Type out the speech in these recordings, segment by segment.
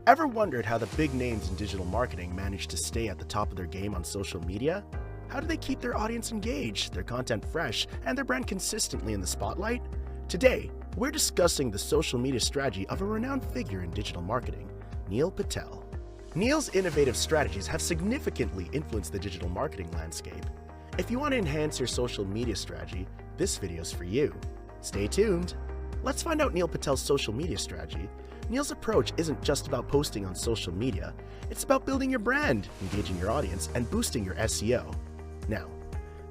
Ever wondered how the big names in digital marketing manage to stay at the top of their game on social media? How do they keep their audience engaged, their content fresh, and their brand consistently in the spotlight? Today, we're discussing the social media strategy of a renowned figure in digital marketing, Neil Patell. Neil's innovative strategies have significantly influenced the digital marketing landscape. If you want to enhance your social media strategy, this video's for you. Stay tuned. Let's find out Neil Patell's social media strategy. Neil's approach isn't just about posting on social media, it's about building your brand, engaging your audience, and boosting your SEO. Now,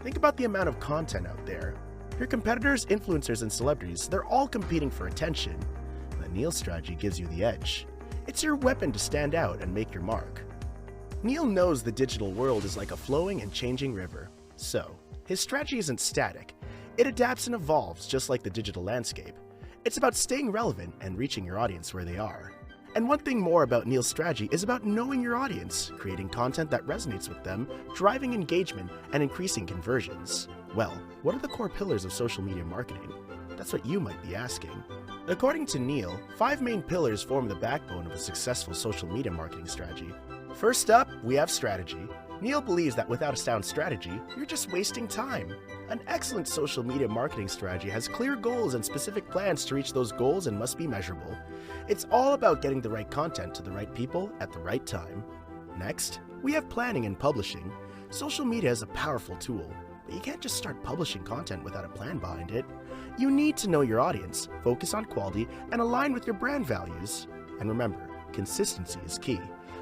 think about the amount of content out there. Your competitors, influencers, and celebrities, they're all competing for attention. But Neil's strategy gives you the edge. It's your weapon to stand out and make your mark. Neil knows the digital world is like a flowing and changing river. So, his strategy isn't static. It adapts and evolves just like the digital landscape. It's about staying relevant and reaching your audience where they are. And one thing more about Neil's strategy is about knowing your audience, creating content that resonates with them, driving engagement, and increasing conversions. Well, what are the core pillars of social media marketing? That's what you might be asking. According to Neil, 5 main pillars form the backbone of a successful social media marketing strategy. First up, we have strategy. Neil believes that without a sound strategy, you're just wasting time. An excellent social media marketing strategy has clear goals and specific plans to reach those goals and must be measurable. It's all about getting the right content to the right people at the right time. Next, we have planning and publishing. Social media is a powerful tool, but you can't just start publishing content without a plan behind it. You need to know your audience, focus on quality, and align with your brand values. And remember, consistency is key.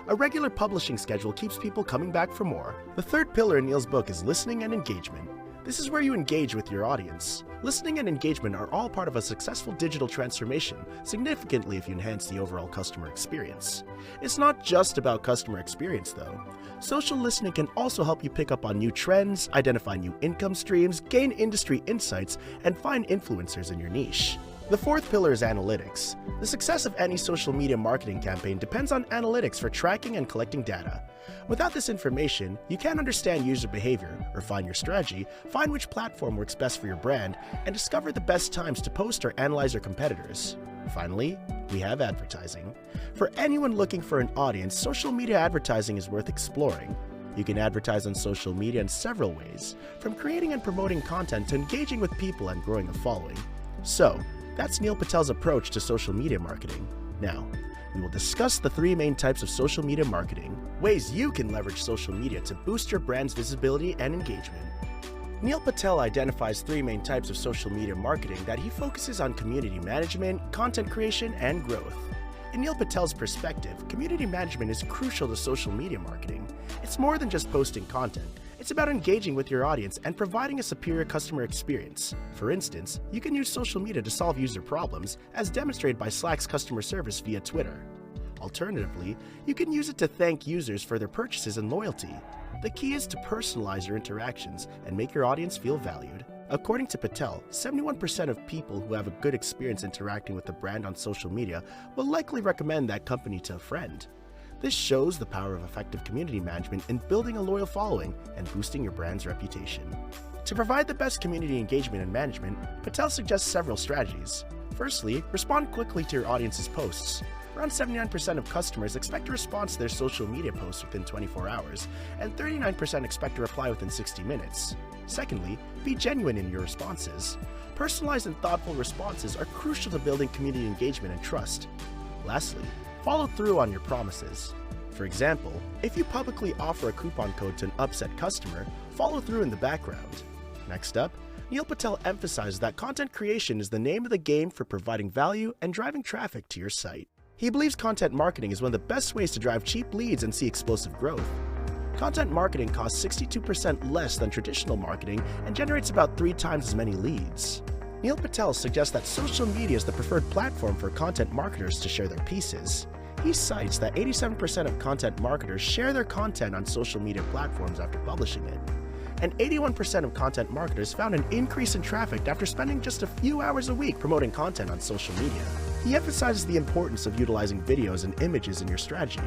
A regular publishing schedule keeps people coming back for more. The third pillar in Neil's book is listening and engagement. This is where you engage with your audience. Listening and engagement are all part of a successful digital transformation, significantly if you enhance the overall customer experience. It's not just about customer experience though. Social listening can also help you pick up on new trends, identify new income streams, gain industry insights, and find influencers in your niche. The fourth pillar is analytics. The success of any social media marketing campaign depends on analytics for tracking and collecting data. Without this information, you can't understand user behavior, refine your strategy, find which platform works best for your brand, and discover the best times to post or analyze your competitors. Finally, we have advertising. For anyone looking for an audience, social media advertising is worth exploring. You can advertise on social media in several ways, from creating and promoting content to engaging with people and growing a following. So, that's Neil Patell's approach to social media marketing. Now, we will discuss the 3 main types of social media marketing, ways you can leverage social media to boost your brand's visibility and engagement. Neil Patell identifies 3 main types of social media marketing that he focuses on: community management, content creation, and growth. In Neil Patell's perspective, community management is crucial to social media marketing. It's more than just posting content. It's about engaging with your audience and providing a superior customer experience. For instance, you can use social media to solve user problems, as demonstrated by Slack's customer service via Twitter. Alternatively, you can use it to thank users for their purchases and loyalty. The key is to personalize your interactions and make your audience feel valued. According to Patell, 71% of people who have a good experience interacting with a brand on social media will likely recommend that company to a friend. This shows the power of effective community management in building a loyal following and boosting your brand's reputation. To provide the best community engagement and management, Patell suggests several strategies. Firstly, respond quickly to your audience's posts. Around 79% of customers expect a response to their social media posts within 24 hours, and 39% expect a reply within 60 minutes. Secondly, be genuine in your responses. Personalized and thoughtful responses are crucial to building community engagement and trust. Lastly, follow through on your promises. For example, if you publicly offer a coupon code to an upset customer, follow through in the background. Next up, Neil Patell emphasizes that content creation is the name of the game for providing value and driving traffic to your site. He believes content marketing is one of the best ways to drive cheap leads and see explosive growth. Content marketing costs 62% less than traditional marketing and generates about 3 times as many leads. Neil Patell suggests that social media is the preferred platform for content marketers to share their pieces. He cites that 87% of content marketers share their content on social media platforms after publishing it. And 81% of content marketers found an increase in traffic after spending just a few hours a week promoting content on social media. He emphasizes the importance of utilizing videos and images in your strategy.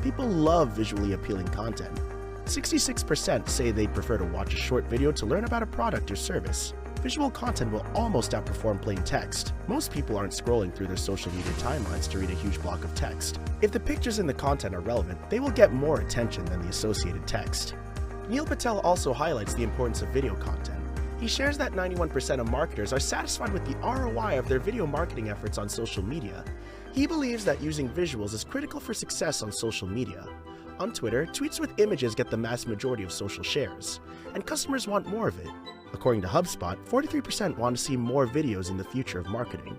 People love visually appealing content. 66% say they'd prefer to watch a short video to learn about a product or service. visual content will almost outperform plain text. Most people aren't scrolling through their social media timelines to read a huge block of text. If the pictures in the content are relevant, they will get more attention than the associated text. Neil Patell also highlights the importance of video content. He shares that 91% of marketers are satisfied with the ROI of their video marketing efforts on social media. He believes that using visuals is critical for success on social media. On Twitter, tweets with images get the mass majority of social shares, and customers want more of it. According to HubSpot, 43% want to see more videos in the future of marketing.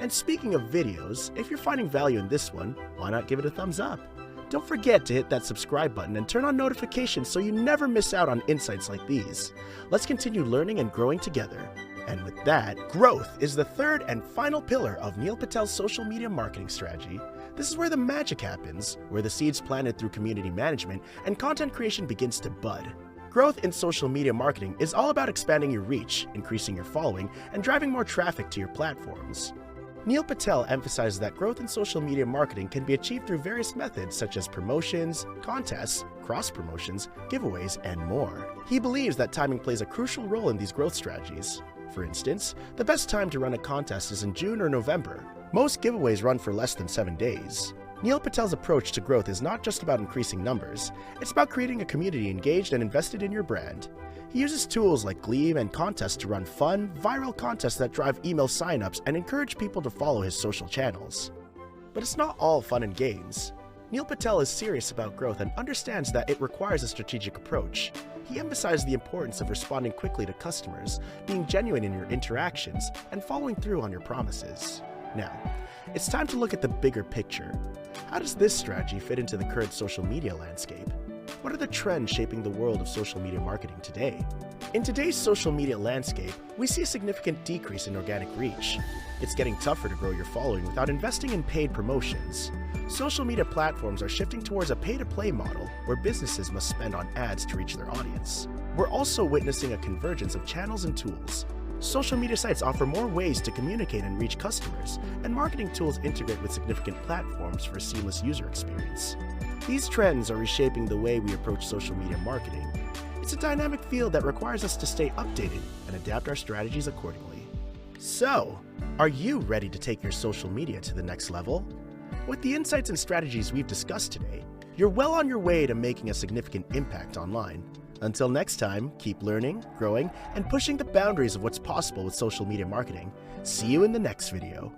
And speaking of videos, if you're finding value in this one, why not give it a thumbs up? Don't forget to hit that subscribe button and turn on notifications so you never miss out on insights like these. Let's continue learning and growing together. And with that, growth is the third and final pillar of Neil Patell's social media marketing strategy. This is where the magic happens, where the seeds planted through community management and content creation begins to bud. Growth in social media marketing is all about expanding your reach, increasing your following, and driving more traffic to your platforms. Neil Patell emphasizes that growth in social media marketing can be achieved through various methods such as promotions, contests, cross-promotions, giveaways, and more. He believes that timing plays a crucial role in these growth strategies. For instance, the best time to run a contest is in June or November. Most giveaways run for less than 7 days. Neil Patell's approach to growth is not just about increasing numbers, it's about creating a community engaged and invested in your brand. He uses tools like Gleam and contests to run fun, viral contests that drive email signups and encourage people to follow his social channels. But it's not all fun and games. Neil Patell is serious about growth and understands that it requires a strategic approach. He emphasized the importance of responding quickly to customers, being genuine in your interactions, and following through on your promises. Now, it's time to look at the bigger picture. How does this strategy fit into the current social media landscape? What are the trends shaping the world of social media marketing today? In today's social media landscape, we see a significant decrease in organic reach. It's getting tougher to grow your following without investing in paid promotions. Social media platforms are shifting towards a pay-to-play model where businesses must spend on ads to reach their audience. We're also witnessing a convergence of channels and tools. Social media sites offer more ways to communicate and reach customers, and marketing tools integrate with significant platforms for a seamless user experience. These trends are reshaping the way we approach social media marketing. It's a dynamic field that requires us to stay updated and adapt our strategies accordingly. So, are you ready to take your social media to the next level? With the insights and strategies we've discussed today, you're well on your way to making a significant impact online. Until next time, keep learning, growing, and pushing the boundaries of what's possible with social media marketing. See you in the next video.